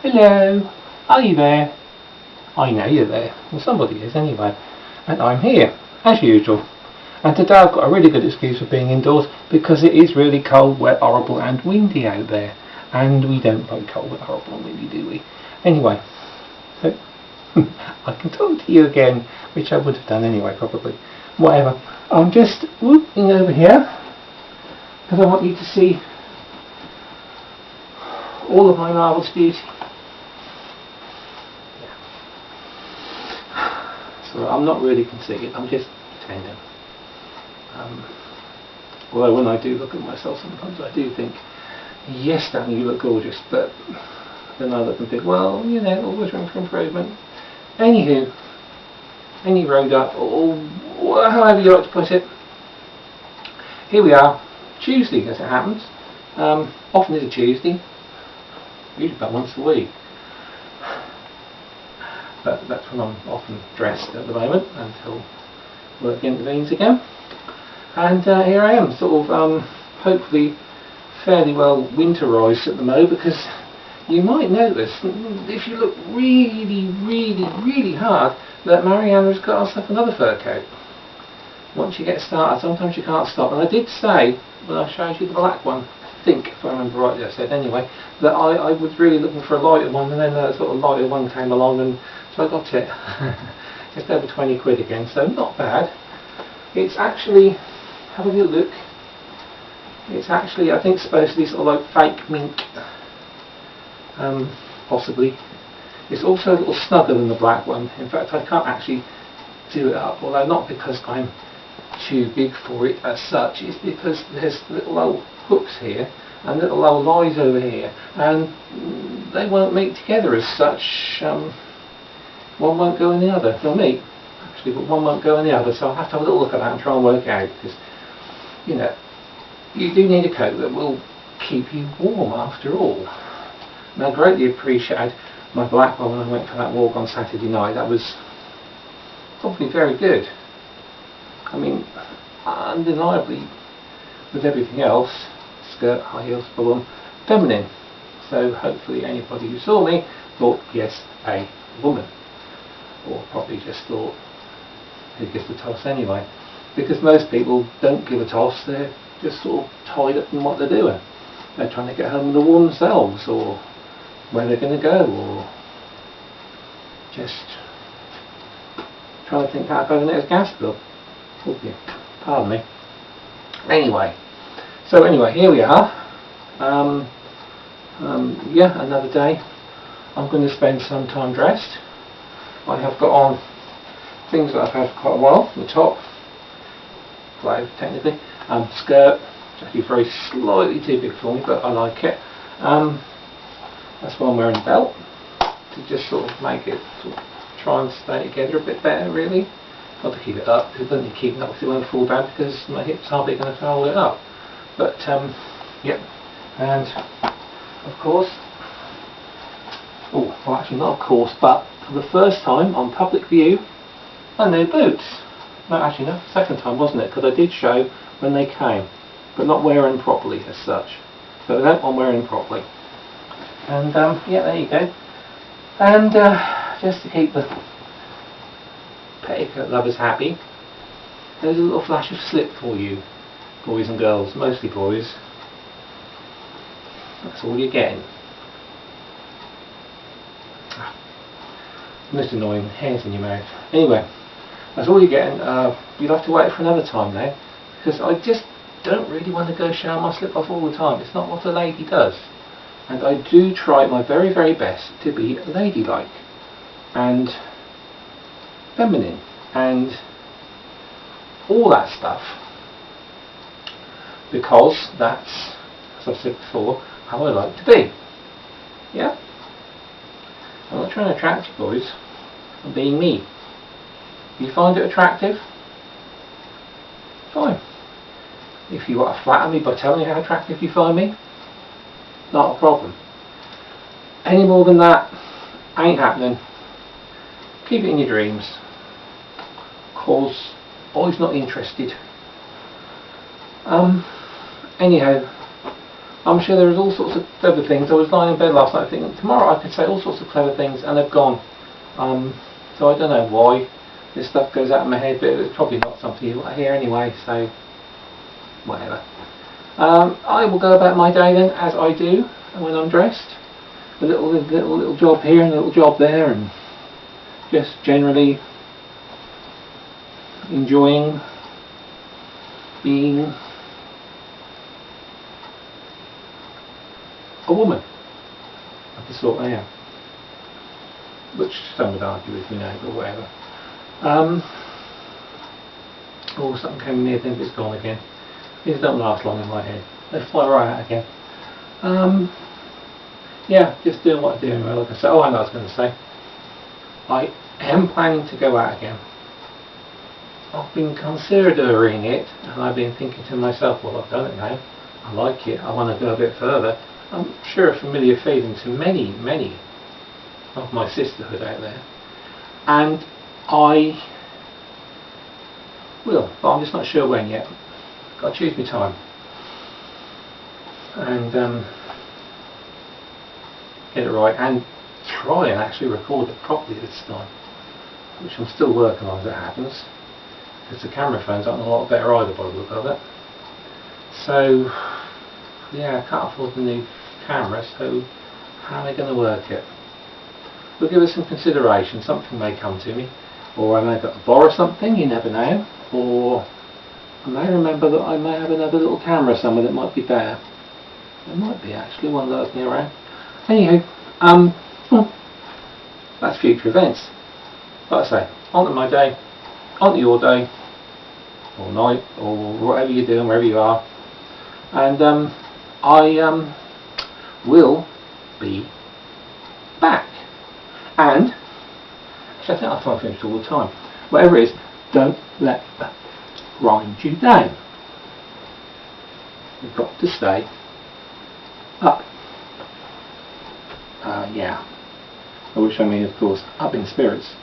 Hello, are you there? I know you're there. Well, somebody is anyway. And I'm here, as usual. And today I've got a really good excuse for being indoors because it is really cold, wet, horrible and windy out there. And we don't like cold, wet, horrible and windy, do we? Anyway, so I can talk to you again, which I would have done anyway, probably. Whatever. I'm just whooping over here because I want you to see all of my marvellous beauty. So I'm not really conceited, I'm just pretending. Although when I do look at myself sometimes I do think, yes Danny, you look gorgeous, but then I look and think, well, you know, always room for improvement. Anywho, any road up, or however you like to put it, here we are, Tuesday as it happens. Often is a Tuesday, usually about once a week. But that's when I'm often dressed at the moment until work intervenes again. And here I am, sort of hopefully fairly well winterised at the moment, because you might notice, if you look really hard, that Mariana's got herself another fur coat. Once you get started, sometimes you can't stop. And I did say, when I showed you the black one, I think, if I remember rightly, I said anyway, that I was really looking for a lighter one, and then a sort of lighter one came along, and so I got it. Just over 20 quid again, so not bad. It's actually, have a good look, it's actually, I think, supposed to be sort of like fake mink, possibly. It's also a little snugger than the black one. In fact, I can't actually do it up, although not because I'm too big for it as such, it's because there's little old hooks here and little old eyes over here, and they won't meet together as such. One won't go in the other. They'll meet actually, but one won't go in the other, so I'll have to have a little look at that and try and work out, because you know, you do need a coat that will keep you warm after all. And I greatly appreciated my black one when I went for that walk on Saturday night. That was probably very good. I mean, undeniably, with everything else, skirt, high heels, boom, feminine. So hopefully anybody who saw me thought, yes, a woman. Or probably just thought, who gives a toss anyway? Because most people don't give a toss, they're just sort of tied up in what they're doing. They're trying to get home in the war themselves, or where they're going to go, or just trying to think how to pay the next gas bill. Pardon me. Anyway, here we are. Yeah, another day. I'm going to spend some time dressed. I have got on things that I've had for quite a while. The top, clothes technically, skirt, it's actually very slightly too big for me, but I like it. That's why I'm wearing a belt, to just sort of make it sort of try and stay together a bit better, really. Not to keep it up, because it doesn't keep it up, because it won't fall down, because my hips aren't big enough to hold it up. But yep, and of course, oh, well actually not of course, but for the first time on public view, my new boots. No, actually no, second time wasn't it, because I did show when they came, but not wearing them properly as such. So I don't want wearing them properly. And yeah, there you go. And just to keep the petticoat lovers happy, there's a little flash of slip for you, boys and girls, mostly boys. That's all you're getting. Most annoying, hairs in your mouth. Anyway, that's all you're getting. You'll have to wait for another time now, because I just don't really want to go shower my slip off all the time. It's not what a lady does. And I do try my very best to be ladylike and feminine and all that stuff, because that's, as I've said before, how I like to be. Yeah? I'm not trying to attract you boys, I'm being me. If you find it attractive, fine. If you want to flatter me by telling me how attractive you find me, not a problem. Any more than that, ain't happening. Keep it in your dreams, cause boys not interested. Anyhow, I'm sure there is all sorts of clever things. I was lying in bed last night thinking tomorrow I could say all sorts of clever things and they've gone. So I don't know why this stuff goes out of my head, but it's probably not something you want to hear anyway, so whatever. I will go about my day then as I do when I'm dressed. A little job here and a little job there, and just generally enjoying being a woman of the sort I am, which some would argue with me now, but whatever. Oh, something came near then, but it's gone again. These don't last long in my head. They fly right out again. Yeah, just doing what I'm doing. Like I said, oh, I know what I was going to say. I am planning to go out again. I've been considering it, and I've been thinking to myself, well, I've done it now. I like it. I want to go a bit further. I'm sure a familiar feeling to many of my sisterhood out there, and I will, but I'm just not sure when yet. Got to choose my time and get it right, and try and actually record it properly this time, which I'm still working on as it happens, because the camera phones aren't a lot better either by the look of it. So yeah, I can't afford the new camera, so how am I going to work it? We'll give it some consideration. Something may come to me, or I may have to borrow something, you never know, or I may remember that I may have another little camera somewhere that might be better. There might be actually one lurking around. Anywho, well, that's future events. Like I say, on to my day, on to your day, or night, or whatever you're doing, wherever you are, and I will be back. And actually, I think I finish all the time. Whatever it is, don't let that grind you down. You've got to stay up. Yeah. Which I mean, of course, up in spirits.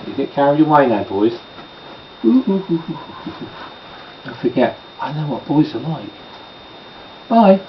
You get carried away now, boys. Don't forget, I know what boys are like. Bye.